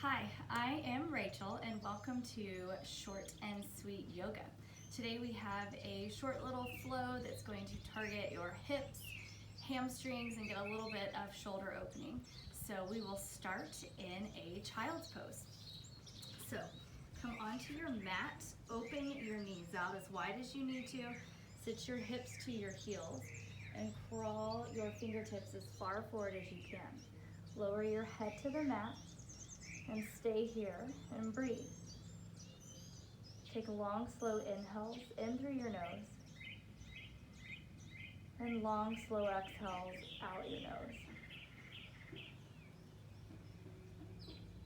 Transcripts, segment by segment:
Hi, I am Rachel and welcome to Short and Sweet Yoga. Today we have a short little flow that's going to target your hips, hamstrings, and get a little bit of shoulder opening. So we will start in a child's pose. So come onto your mat, open your knees out as wide as you need to, sit your hips to your heels, and crawl your fingertips as far forward as you can. Lower your head to the mat and stay here and breathe. Take long, slow inhales in through your nose and long, slow exhales out your nose.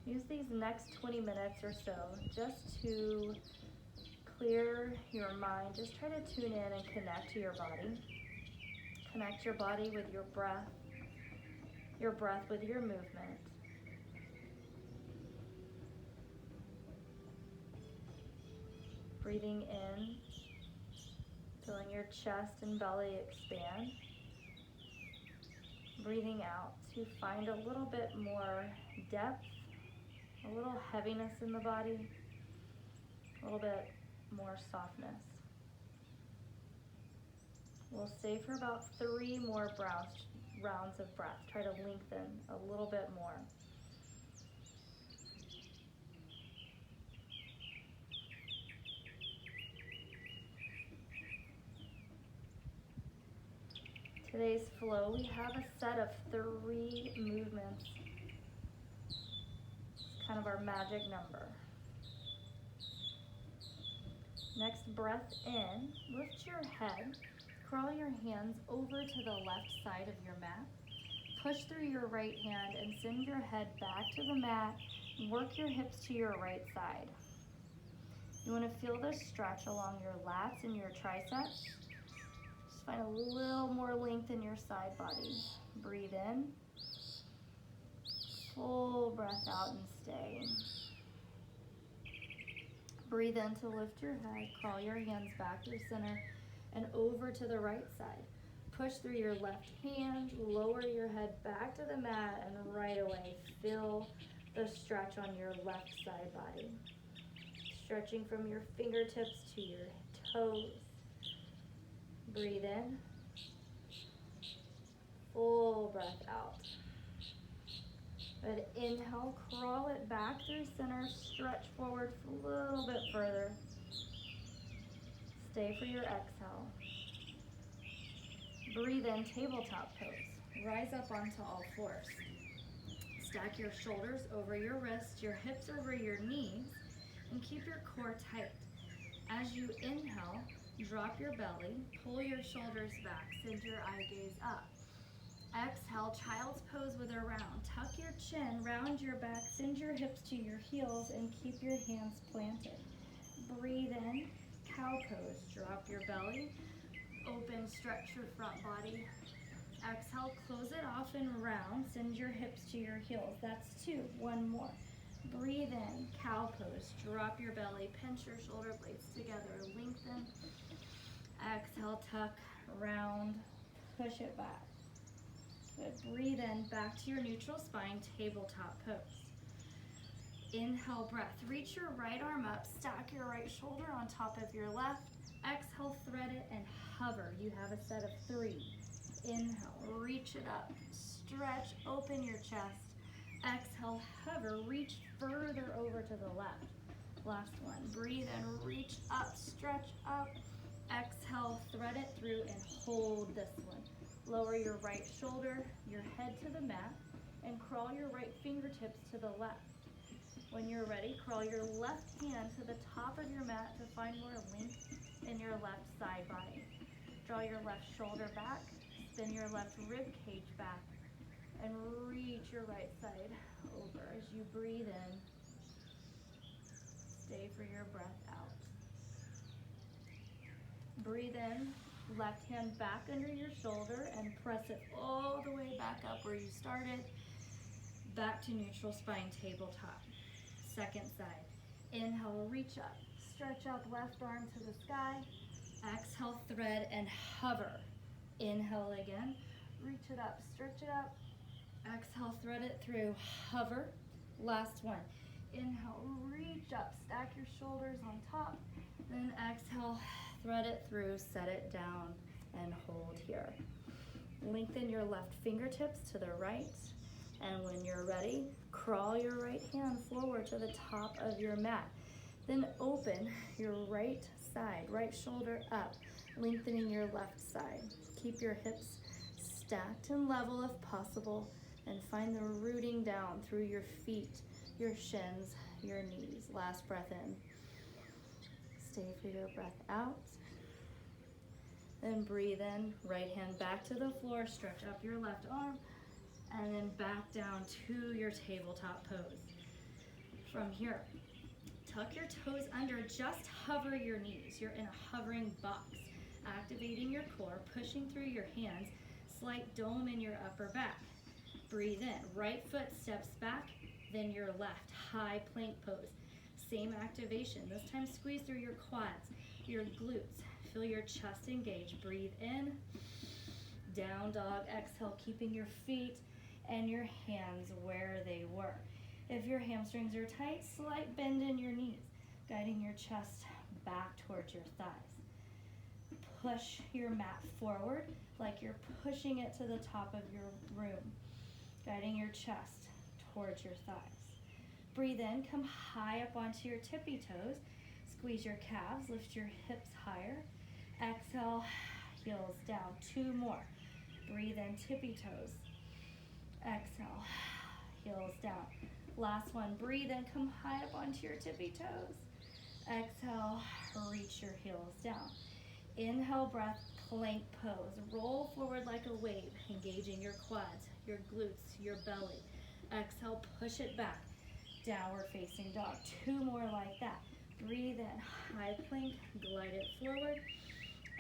Use these next 20 minutes or so just to clear your mind. Just try to tune in and connect to your body. Connect your body with your breath with your movement. Breathing in, feeling your chest and belly expand. Breathing out to find a little bit more depth, a little heaviness in the body, a little bit more softness. We'll stay for about 3 more rounds of breath. Try to lengthen a little bit more. Today's flow, we have a set of 3 movements. It's kind of our magic number. Next breath in, lift your head, crawl your hands over to the left side of your mat. Push through your right hand and send your head back to the mat. Work your hips to your right side. You want to feel this stretch along your lats and your triceps. Just find a little more length in your side body. Breathe in. Full breath out and stay. Breathe in to lift your head. Crawl your hands back through center and over to the right side. Push through your left hand. Lower your head back to the mat and right away feel the stretch on your left side body. Stretching from your fingertips to your toes. Breathe in. Full breath out. Good. Inhale, crawl it back through center, stretch forward a little bit further. Stay for your exhale. Breathe in, tabletop pose. Rise up onto all fours. Stack your shoulders over your wrists, your hips over your knees, and keep your core tight. As you inhale, drop your belly, pull your shoulders back, send your eye gaze up. Exhale, child's pose with a round. Tuck your chin, round your back, send your hips to your heels, and keep your hands planted. Breathe in, cow pose. Drop your belly, open, stretch your front body. Exhale, close it off and round. Send your hips to your heels. That's 2. 1 more. Breathe in, cow pose. Drop your belly, pinch your shoulder blades together, lengthen. Exhale, tuck, round, push it back. Good. Breathe in, back to your neutral spine, tabletop pose. Inhale, breath. Reach your right arm up, stack your right shoulder on top of your left. Exhale, thread it and hover. You have a set of 3. Inhale, reach it up, stretch, open your chest. Exhale, hover, reach further over to the left. Last one. Breathe in, reach up, stretch up. Exhale, thread it through and hold this one. Lower your right shoulder, your head to the mat, and crawl your right fingertips to the left. When you're ready, crawl your left hand to the top of your mat to find more length in your left side body. Draw your left shoulder back, spin your left rib cage back, and reach your right side over as you breathe in. Stay for your breath out. Breathe in, left hand back under your shoulder and press it all the way back up where you started. Back to neutral spine, tabletop. Second side. Inhale, reach up. Stretch up left arm to the sky. Exhale, thread and hover. Inhale again. Reach it up, stretch it up. Exhale, thread it through, hover. Last one. Inhale, reach up, stack your shoulders on top. Then exhale, thread it through, set it down, and hold here. Lengthen your left fingertips to the right. And when you're ready, crawl your right hand forward to the top of your mat. Then open your right side, right shoulder up, lengthening your left side. Keep your hips stacked and level if possible, and find the rooting down through your feet, your shins, your knees. Last breath in. Stay for your breath out. Then breathe in, right hand back to the floor, stretch up your left arm, and then back down to your tabletop pose. From here, tuck your toes under, just hover your knees. You're in a hovering box, activating your core, pushing through your hands, slight dome in your upper back. Breathe in, right foot steps back, then your left, high plank pose. Same activation, this time squeeze through your quads, your glutes, feel your chest engage. Breathe in, down dog, exhale, keeping your feet and your hands where they were. If your hamstrings are tight, slight bend in your knees, guiding your chest back towards your thighs. Push your mat forward like you're pushing it to the top of your room, guiding your chest towards your thighs. Breathe in, come high up onto your tippy toes, squeeze your calves, lift your hips higher. Exhale, heels down, 2 more. Breathe in, tippy toes. Exhale, heels down. Last one, breathe in, come high up onto your tippy toes. Exhale, reach your heels down. Inhale, breath, plank pose. Roll forward like a wave, engaging your quads, your glutes, your belly. Exhale, push it back. Downward facing dog. 2 more like that. Breathe in, high plank, glide it forward.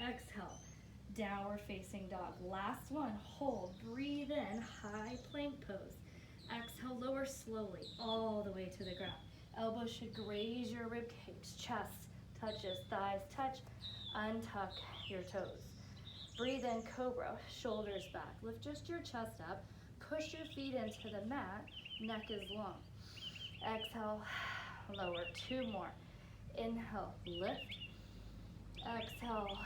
Exhale, downward facing dog. Last one, hold, breathe in, high plank pose. Exhale, lower slowly, all the way to the ground. Elbows should graze your rib cage, chest touches, thighs touch, untuck your toes. Breathe in, cobra, shoulders back. Lift just your chest up, push your feet into the mat, neck is long. Exhale, lower, 2 more. Inhale, lift. Exhale,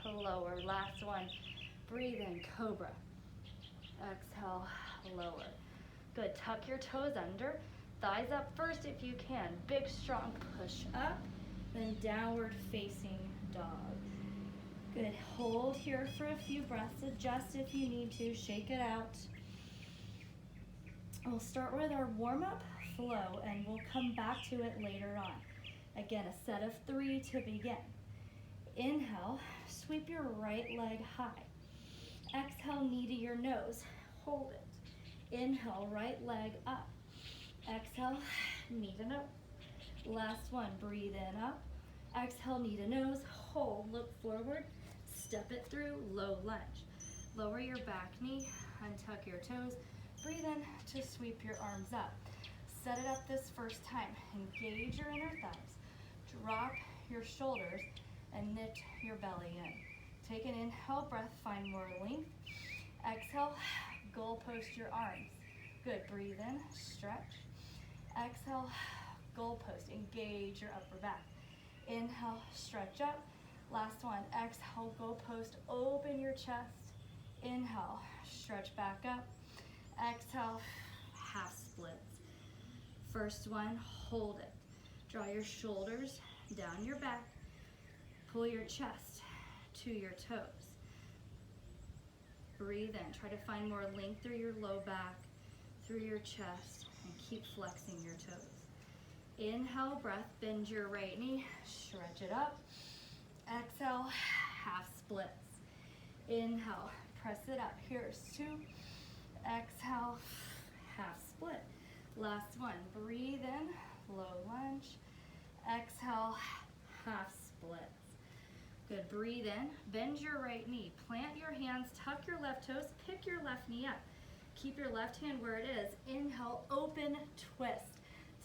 lower. Last one. Breathe in, cobra. Exhale, lower. Good, tuck your toes under. Thighs up first if you can. Big, strong push up, then downward facing dog. Good, hold here for a few breaths. Adjust if you need to, shake it out. We'll start with our warm-up flow, and we'll come back to it later on. Again, a set of 3 to begin. Inhale, sweep your right leg high. Exhale, knee to your nose. Hold it. Inhale, right leg up. Exhale, knee to nose. Last one, breathe in, up. Exhale, knee to nose. Hold, look forward. Step it through, low lunge. Lower your back knee, untuck your toes. Breathe in to sweep your arms up. Set it up this first time. Engage your inner thighs. Drop your shoulders and knit your belly in. Take an inhale breath, find more length. Exhale, goalpost your arms. Good, breathe in, stretch. Exhale, goalpost, engage your upper back. Inhale, stretch up. Last one, exhale, goalpost, open your chest. Inhale, stretch back up. Exhale, half splits. First one, hold it. Draw your shoulders down your back. Pull your chest to your toes. Breathe in. Try to find more length through your low back, through your chest, and keep flexing your toes. Inhale, breath, bend your right knee, stretch it up. Exhale, half splits. Inhale, press it up. Here's 2. Exhale, half split. Last one, breathe in, low lunge. Exhale, half splits. Good, breathe in, bend your right knee, plant your hands, tuck your left toes, pick your left knee up. Keep your left hand where it is. Inhale, open, twist.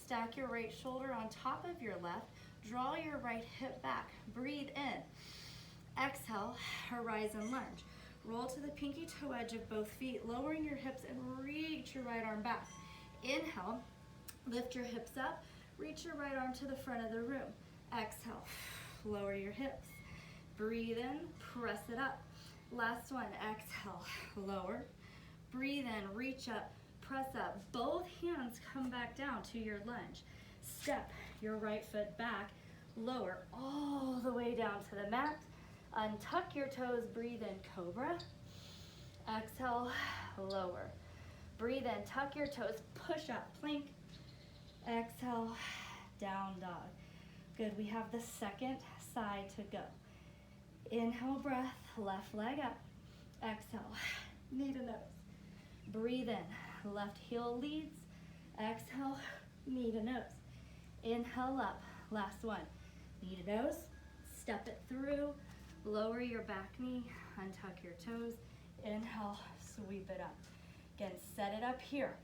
Stack your right shoulder on top of your left. Draw your right hip back. Breathe in. Exhale, horizon lunge. Roll to the pinky toe edge of both feet, lowering your hips and reach your right arm back. Inhale, lift your hips up, reach your right arm to the front of the room. Exhale, lower your hips. Breathe in, press it up. Last one, exhale, lower. Breathe in, reach up, press up. Both hands come back down to your lunge. Step your right foot back, lower all the way down to the mat. Untuck your toes, breathe in, cobra. Exhale, lower. Breathe in, tuck your toes, push up, plank. Exhale, down dog. Good, we have the second side to go. Inhale, breath, left leg up. Exhale, knee to nose. Breathe in, left heel leads. Exhale, knee to nose. Inhale up, last one. Knee to nose, step it through. Lower your back knee, untuck your toes. Inhale, sweep it up. Again, set it up here.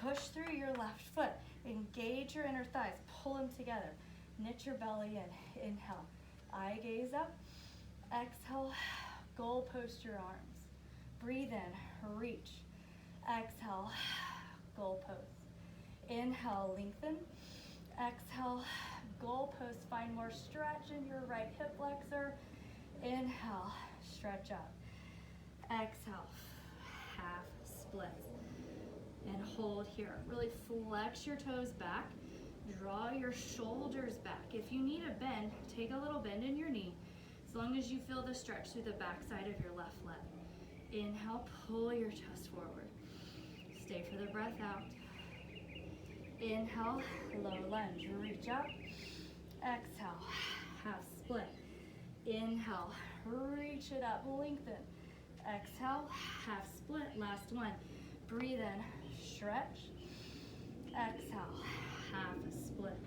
Push through your left foot. Engage your inner thighs, pull them together. Knit your belly in. Inhale, eye gaze up. Exhale, goal post your arms. Breathe in, reach. Exhale, goal post. Inhale, lengthen. Exhale, goal post. Find more stretch in your right hip flexor. Inhale, stretch up. Exhale, half splits. And hold here. Really flex your toes back. Draw your shoulders back. If you need a bend, take a little bend in your knee, as long as you feel the stretch through the back side of your left leg. Inhale, pull your chest forward. Stay for the breath out. Inhale, low lunge, reach up. Exhale, half split. Inhale, reach it up, lengthen. Exhale, half split, last one. Breathe in, stretch. Exhale, half split.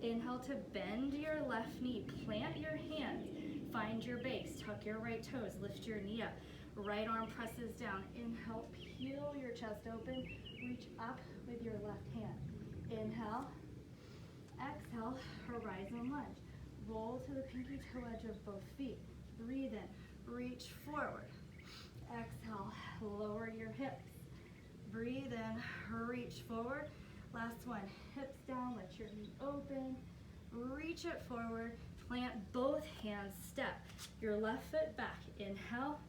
Inhale to bend your left knee, plant your hands, find your base, tuck your right toes, lift your knee up. Right arm presses down. Inhale, peel your chest open, reach up with your left hand. Inhale, exhale, horizon lunge. Roll to the pinky toe edge of both feet. Breathe in, reach forward. Exhale, lower your hips. Breathe in, reach forward. Last one, hips down, let your knee open. Reach it forward, plant both hands, step your left foot back. Inhale,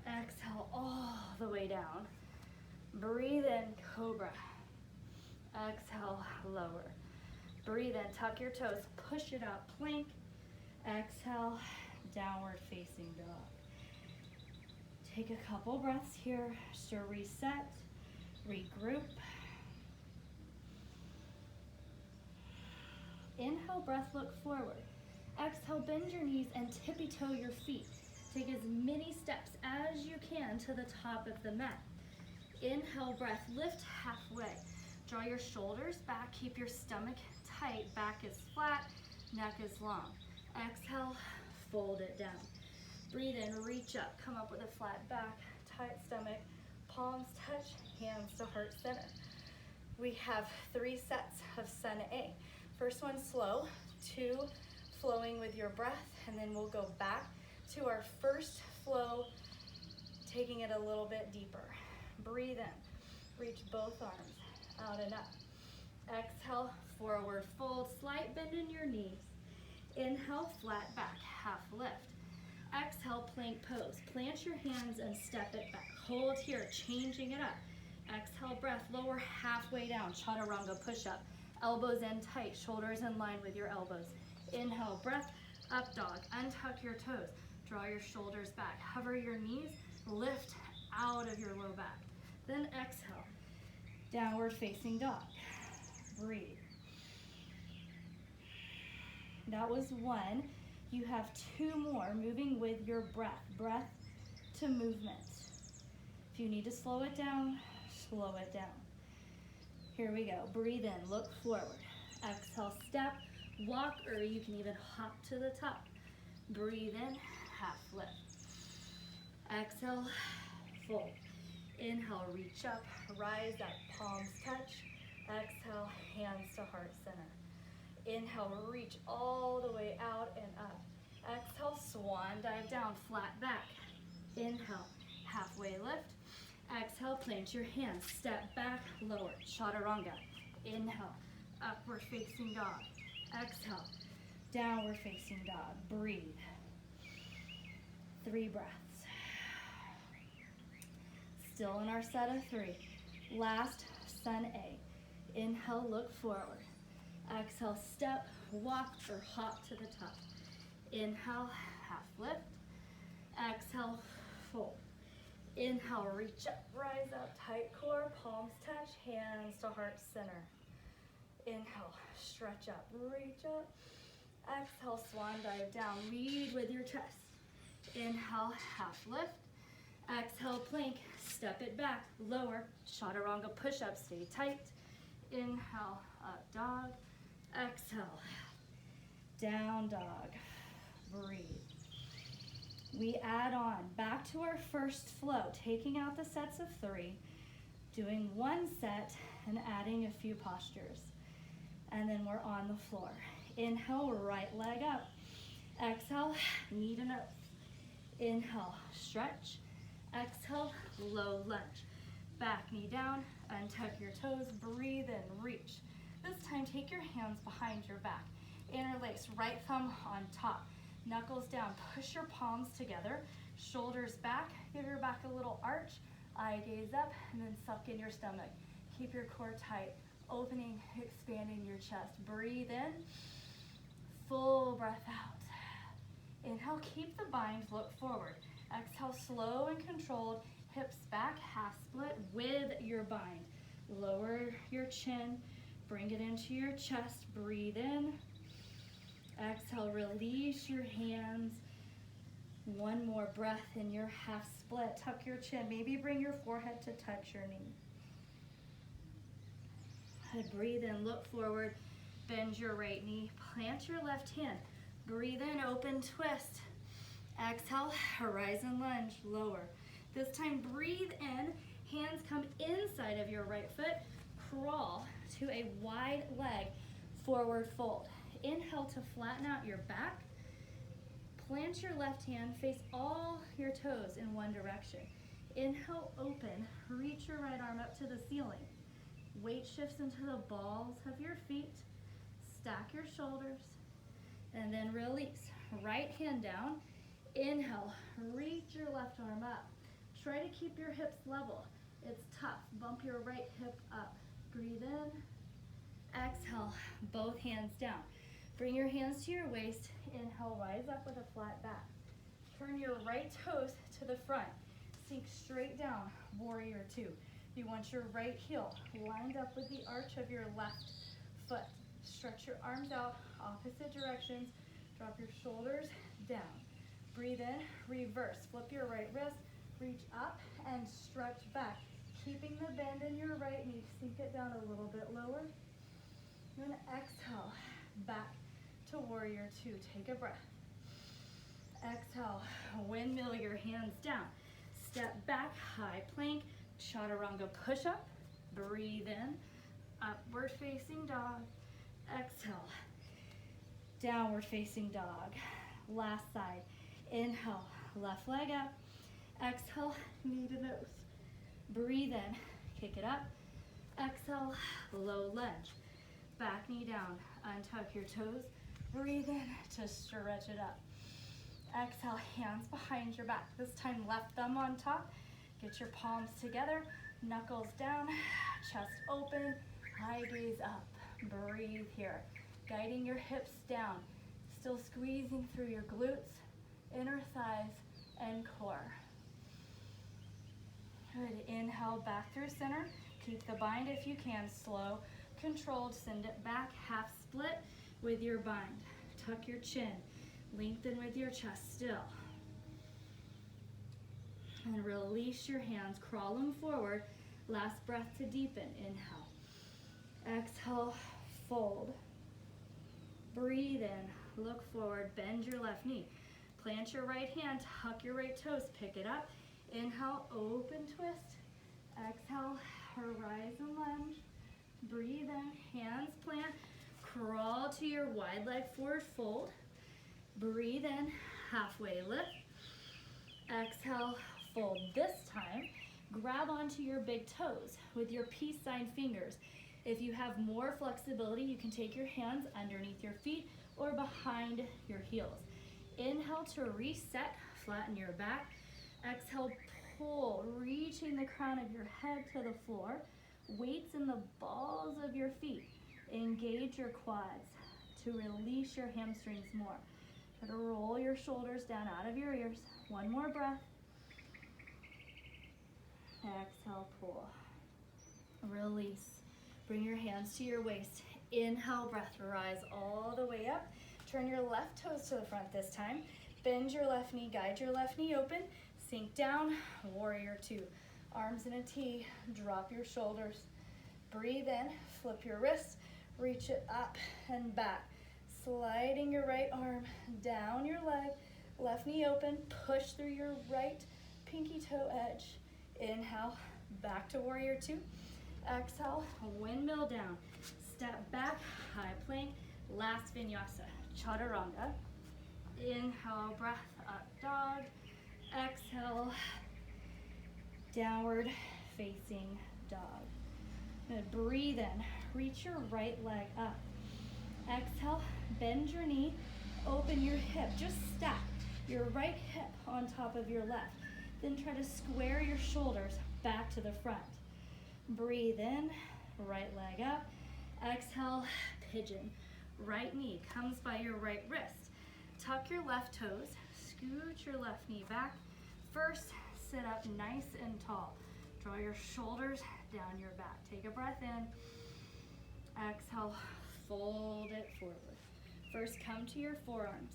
exhale all the way down. Breathe in, cobra. Exhale, lower. Breathe in, tuck your toes, push it out, plank. Exhale, downward facing dog. Take a couple breaths here just to reset, regroup. Inhale, breath, look forward. Exhale, bend your knees and tippy toe your feet. Take as many steps as you can to the top of the mat. Inhale, breath, lift halfway. Draw your shoulders back, keep your stomach tight, back is flat, neck is long. Exhale, fold it down. Breathe in, reach up, come up with a flat back, tight stomach, palms touch, hands to heart center. We have 3 sets of Sun A. First one slow, 2 flowing with your breath, and then we'll go back to our first flow, taking it a little bit deeper. Breathe in, reach both arms, out and up. Exhale, forward fold, slight bend in your knees. Inhale, flat back, half lift. Exhale, plank pose. Plant your hands and step it back. Hold here, changing it up. Exhale, breath, lower halfway down, chaturanga push-up. Elbows in tight, shoulders in line with your elbows. Inhale, breath, up dog. Untuck your toes. Draw your shoulders back. Hover your knees, lift out of your low back. Then exhale, downward facing dog. Breathe. That was 1. You have 2 more, moving with your breath. Breath to movement. If you need to slow it down, slow it down. Here we go. Breathe in, look forward. Exhale, step, walk, or you can even hop to the top. Breathe in, half lift. Exhale, fold. Inhale, reach up, rise up, palms touch. Exhale, hands to heart center. Inhale, reach all the way out and up. Exhale, swan dive down, flat back. Inhale, halfway lift. Exhale, plant your hands, step back, lower, chaturanga. Inhale, upward facing dog. Exhale, downward facing dog. Breathe. 3 breaths. Still in our set of 3. Last, sun A. Inhale, look forward. Exhale, step, walk, or hop to the top. Inhale, half lift. Exhale, fold. Inhale, reach up, rise up, tight core, palms touch, hands to heart center. Inhale, stretch up, reach up. Exhale, swan dive down, lead with your chest. Inhale, half lift. Exhale, plank, step it back, lower, chaturanga push-up, stay tight. Inhale, up dog. Exhale, down dog. Breathe. We add on back to our first flow, taking out the sets of 3, doing 1 set and adding a few postures. And then we're on the floor. Inhale, right leg up. Exhale, knee to nose. Inhale, stretch. Exhale, low lunge. Back knee down, untuck your toes, breathe and reach. This time, take your hands behind your back. Interlace, right thumb on top. Knuckles down, push your palms together. Shoulders back, give your back a little arch. Eye gaze up, and then suck in your stomach. Keep your core tight, opening, expanding your chest. Breathe in, full breath out. Inhale, keep the bind, look forward. Exhale, slow and controlled, hips back, half split with your bind. Lower your chin, bring it into your chest, breathe in. Exhale, release your hands. 1 more breath in your half split. Tuck your chin, maybe bring your forehead to touch your knee. Breathe in, look forward, bend your right knee, plant your left hand. Breathe in, open twist. Exhale, horizon lunge, lower. This time, breathe in, hands come inside of your right foot, crawl to a wide leg, forward fold. Inhale to flatten out your back. Plant your left hand, face all your toes in one direction. Inhale, open, reach your right arm up to the ceiling. Weight shifts into the balls of your feet. Stack your shoulders, and then release. Right hand down. Inhale, reach your left arm up. Try to keep your hips level. It's tough. Bump your right hip up. Breathe in. Exhale, both hands down. Bring your hands to your waist. Inhale, rise up with a flat back. Turn your right toes to the front. Sink straight down, warrior 2. You want your right heel lined up with the arch of your left foot. Stretch your arms out, opposite directions. Drop your shoulders down. Breathe in, reverse. Flip your right wrist, reach up and stretch back. Keeping the bend in your right knee, sink it down a little bit lower. Then exhale, back to warrior 2. Take a breath. Exhale, windmill your hands down. Step back, high plank, chaturanga push-up. Breathe in, upward facing dog. Exhale, downward facing dog. Last side. Inhale, left leg up. Exhale, knee to nose. Breathe in, kick it up. Exhale, low lunge. Back knee down, untuck your toes. Breathe in to stretch it up. Exhale, hands behind your back. This time, left thumb on top. Get your palms together, knuckles down, chest open, eye gaze up. Breathe here. Guiding your hips down. Still squeezing through your glutes, inner thighs, and core. Good. Inhale, back through center. Keep the bind if you can. Slow, controlled. Send it back, half split with your bind. Tuck your chin. Lengthen with your chest still. And release your hands. Crawl them forward. Last breath to deepen. Inhale. Exhale, fold. Breathe in. Look forward. Bend your left knee. Plant your right hand. Tuck your right toes. Pick it up. Inhale, open twist. Exhale, horizon lunge. Breathe in. Hands plant. Crawl to your wide leg forward fold. Breathe in, halfway lift. Exhale, fold. This time, grab onto your big toes with your peace sign fingers. If you have more flexibility, you can take your hands underneath your feet or behind your heels. Inhale to reset, flatten your back. Exhale, pull, reaching the crown of your head to the floor. Weights in the balls of your feet. Engage your quads to release your hamstrings more. Try to roll your shoulders down out of your ears. One more breath. Exhale, pull. Release. Bring your hands to your waist. Inhale, breath, rise all the way up. Turn your left toes to the front this time. Bend your left knee, guide your left knee open. Sink down, warrior two. Arms in a T, drop your shoulders. Breathe in, flip your wrist, reach it up and back. Sliding your right arm down your leg, left knee open, push through your right pinky toe edge. Inhale, back to warrior two. Exhale, windmill down. Step back, high plank, last vinyasa, chaturanga. Inhale, breath up dog. Exhale, downward facing dog. Now breathe in, reach your right leg up. Exhale, bend your knee, open your hip. Just stack your right hip on top of your left. Then try to square your shoulders back to the front. Breathe in, right leg up. Exhale, pigeon. Right knee comes by your right wrist. Tuck your left toes, scoot your left knee back. First, sit up nice and tall. Draw your shoulders down your back. Take a breath in. Exhale, fold it forward. First, come to your forearms.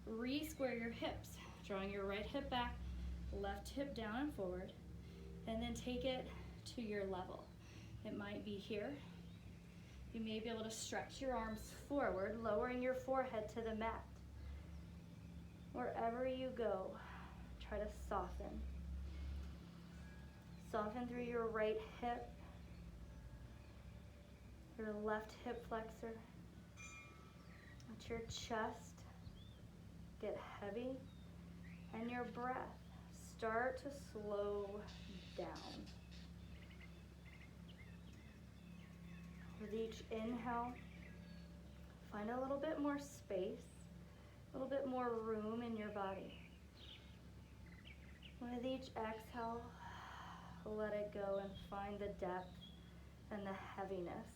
Re-square your hips, drawing your right hip back, left hip down and forward, and then take it to your level. It might be here. You may be able to stretch your arms forward, lowering your forehead to the mat. Wherever you go, try to soften. Soften through your right hip, your left hip flexor. Let your chest get heavy and your breath start to slow down. With each inhale, find a little bit more space, a little bit more room in your body. With each exhale, let it go and find the depth and the heaviness.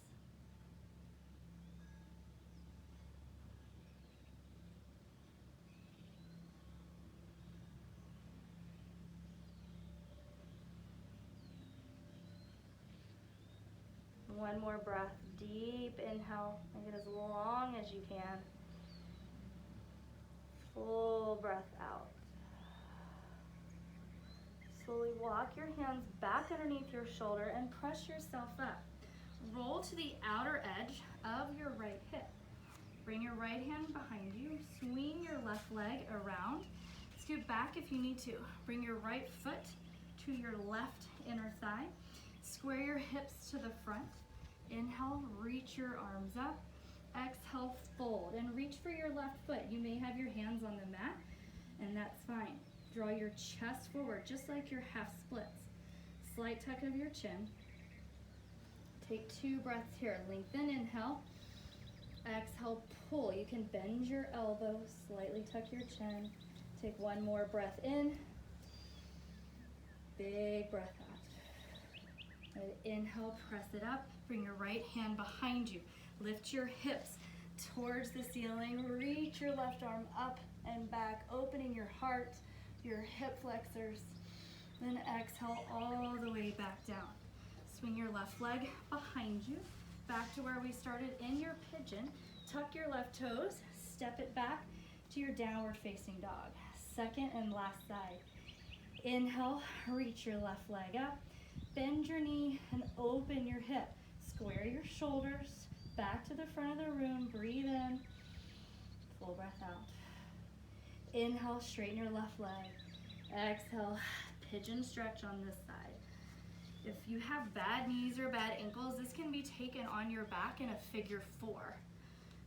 One more breath, deep inhale, make it as long as you can. Full breath out. Slowly walk your hands back underneath your shoulder and press yourself up. Roll to the outer edge of your right hip. Bring your right hand behind you, swing your left leg around. Scoot back if you need to. Bring your right foot to your left inner thigh. Square your hips to the front. Inhale, reach your arms up. Exhale, fold and reach for your left foot. You may have your hands on the mat, and that's fine. Draw your chest forward, just like your half splits. Slight tuck of your chin. Take 2 breaths here. Lengthen, inhale. Exhale, pull. You can bend your elbows, slightly tuck your chin. Take 1 more breath in. Big breath out. And inhale, press it up. Bring your right hand behind you. Lift your hips towards the ceiling. Reach your left arm up and back, opening your heart, your hip flexors. Then exhale all the way back down. Swing your left leg behind you, back to where we started in your pigeon. Tuck your left toes, step it back to your downward facing dog. Second and last side. Inhale, reach your left leg up. Bend your knee and open your hip. Square your shoulders back to the front of the room. Breathe in. Full breath out. Inhale, straighten your left leg. Exhale, pigeon stretch on this side. If you have bad knees or bad ankles, this can be taken on your back in a figure 4,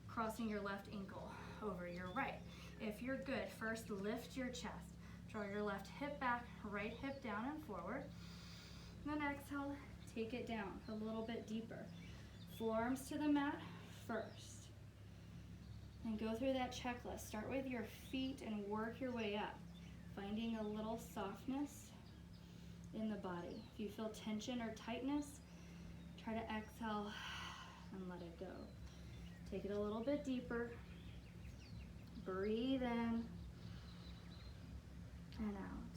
crossing your left ankle over your right. If you're good, first lift your chest. Draw your left hip back, right hip down and forward. And then exhale, take it down a little bit deeper. Forearms to the mat first. And go through that checklist. Start with your feet and work your way up, finding a little softness in the body. If you feel tension or tightness, try to exhale and let it go. Take it a little bit deeper. Breathe in and out.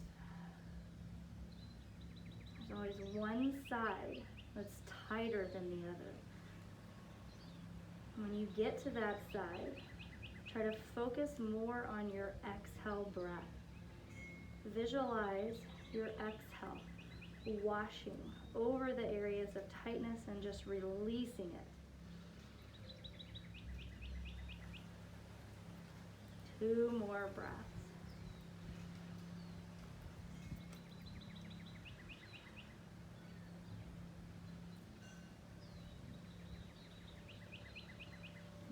There's always one side that's tighter than the other. When you get to that side, try to focus more on your exhale breath. Visualize your exhale washing over the areas of tightness and just releasing it. 2 more breaths.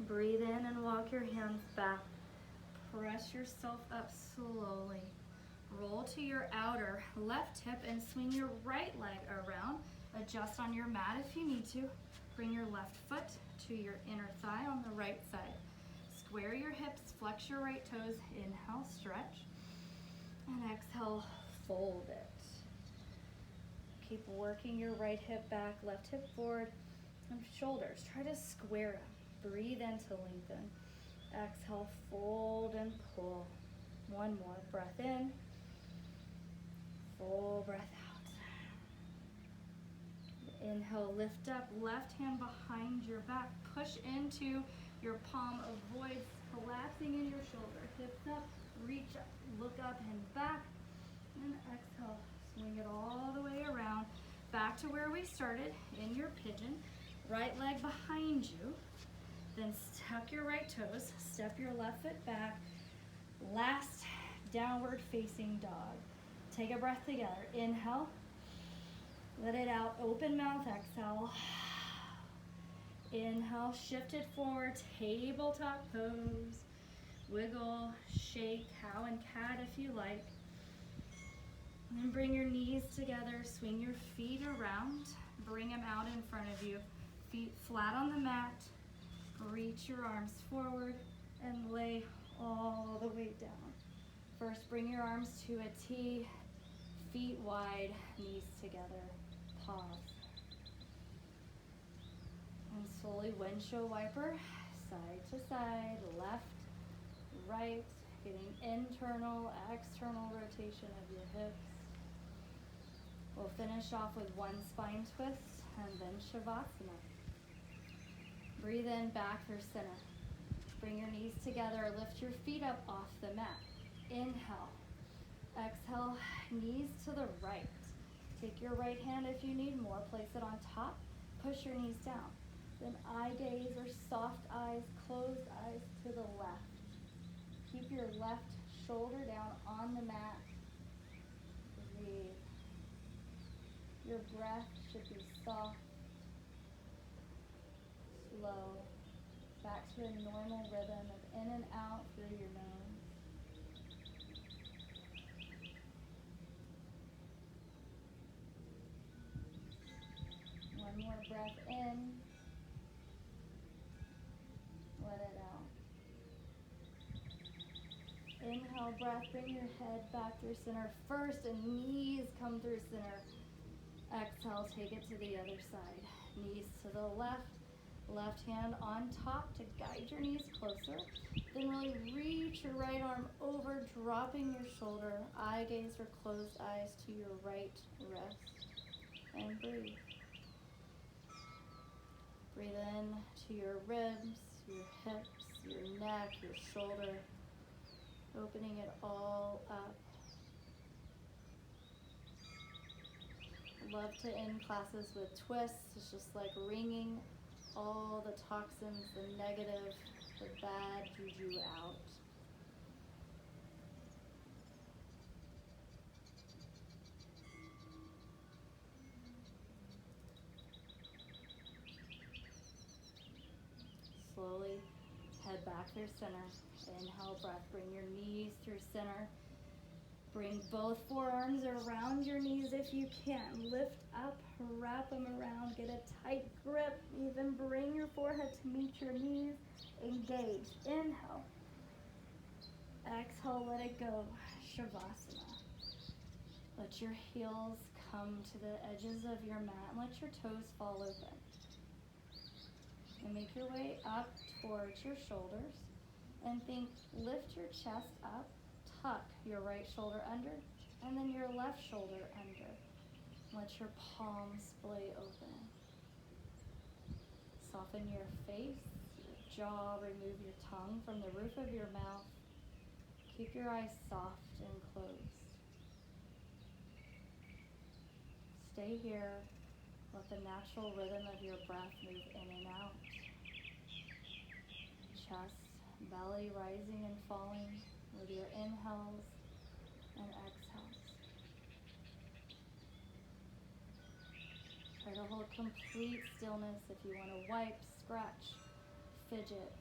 Breathe in and walk your hands back. Press yourself up slowly. Roll to your outer left hip and swing your right leg around. Adjust on your mat if you need to. Bring your left foot to your inner thigh on the right side. Square your hips, flex your right toes. Inhale, stretch. And exhale, fold it. Keep working your right hip back, left hip forward, and shoulders. Try to square them. Breathe in to lengthen. Exhale, fold and pull. 1 more. Breath in. Full breath out. Inhale, lift up. Left hand behind your back. Push into your palm. Avoid collapsing in your shoulder. Hips up. Reach up. Look up and back. And exhale. Swing it all the way around. Back to where we started in your pigeon. Right leg behind you. Then tuck your right toes. Step your left foot back. Last downward facing dog. Take a breath together. Inhale. Let it out. Open mouth. Exhale. Inhale. Shift it forward. Tabletop pose. Wiggle, shake, cow and cat if you like. And then bring your knees together. Swing your feet around. Bring them out in front of you. Feet flat on the mat. Reach your arms forward and lay all the way down. First, bring your arms to a T. Feet wide, knees together. Pause. And slowly windshield wiper, side to side, left, right, getting internal, external rotation of your hips. We'll finish off with 1 spine twist and then Shavasana. Breathe in, back through center. Bring your knees together, lift your feet up off the mat. Inhale. Exhale, knees to the right. Take your right hand if you need more, place it on top, push your knees down. Then eye gaze or soft eyes, closed eyes to the left. Keep your left shoulder down on the mat. Breathe. Your breath should be soft, slow, back to a normal rhythm of in and out through your nose. One more breath in. Let it out. Inhale, breath, bring your head back through center first and knees come through center. Exhale, take it to the other side. Knees to the left, left hand on top to guide your knees closer. Then really reach your right arm over, dropping your shoulder, eye gaze or closed eyes to your right wrist. And breathe. Breathe in to your ribs, your hips, your neck, your shoulder, opening it all up. Love to end classes with twists. It's just like wringing all the toxins, the negative, the bad juju out. Slowly head back through center. Inhale, breath, bring your knees through center. Bring both forearms around your knees if you can. Lift up, wrap them around, get a tight grip. Even bring your forehead to meet your knees. Engage. Inhale. Exhale, let it go. Shavasana. Let your heels come to the edges of your mat and let your toes fall open. And make your way up towards your shoulders. And think, lift your chest up, tuck your right shoulder under, and then your left shoulder under. Let your palms splay open. Soften your face, your jaw, remove your tongue from the roof of your mouth. Keep your eyes soft and closed. Stay here. Let the natural rhythm of your breath move in and out. Chest, belly rising and falling with your inhales and exhales. Try to hold complete stillness. If you want to wipe, scratch, fidget,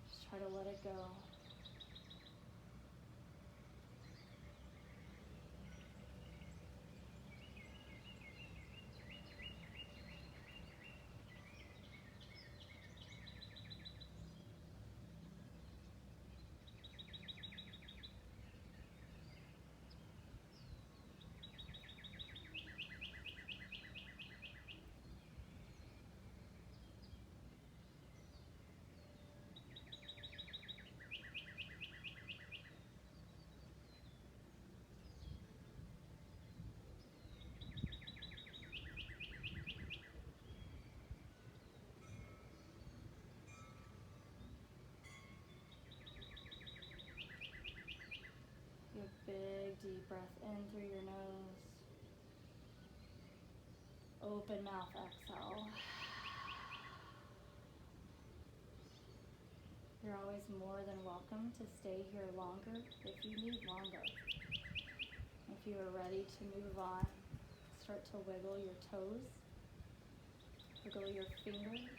just try to let it go. Big deep breath in through your nose. Open mouth, exhale. You're always more than welcome to stay here longer if you need longer. If you are ready to move on, start to wiggle your toes, wiggle your fingers,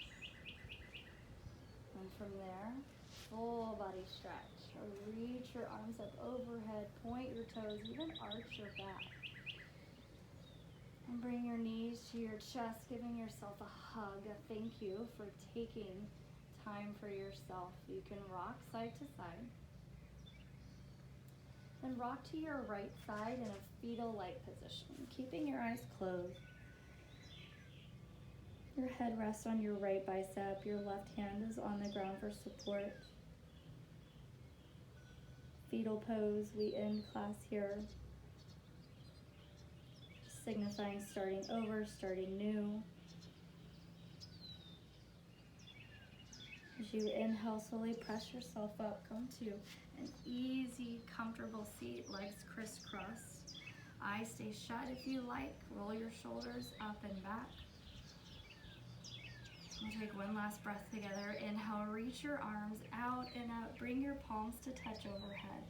and from there, full body stretch. Reach your arms up overhead, point your toes, even arch your back. And bring your knees to your chest, giving yourself a hug, a thank you for taking time for yourself. You can rock side to side. Then rock to your right side in a fetal-like position, keeping your eyes closed. Your head rests on your right bicep. Your left hand is on the ground for support. Fetal pose, we end class here. Signifying starting over, starting new. As you inhale, slowly press yourself up. Come to an easy, comfortable seat, legs crisscrossed. Eyes stay shut if you like. Roll your shoulders up and back. We'll take one last breath together. Inhale, reach your arms out and up. Bring your palms to touch overhead.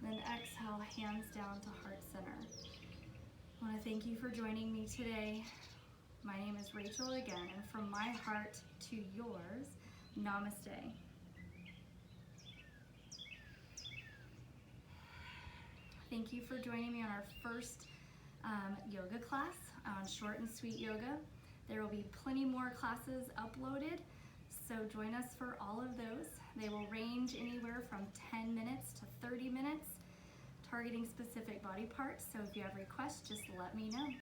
Then exhale, hands down to heart center. I want to thank you for joining me today. My name is Rachel again, and from my heart to yours, namaste. Thank you for joining me on our first yoga class on Short and Sweet Yoga. There will be plenty more classes uploaded, so join us for all of those. They will range anywhere from 10 minutes to 30 minutes, targeting specific body parts. So if you have requests, just let me know.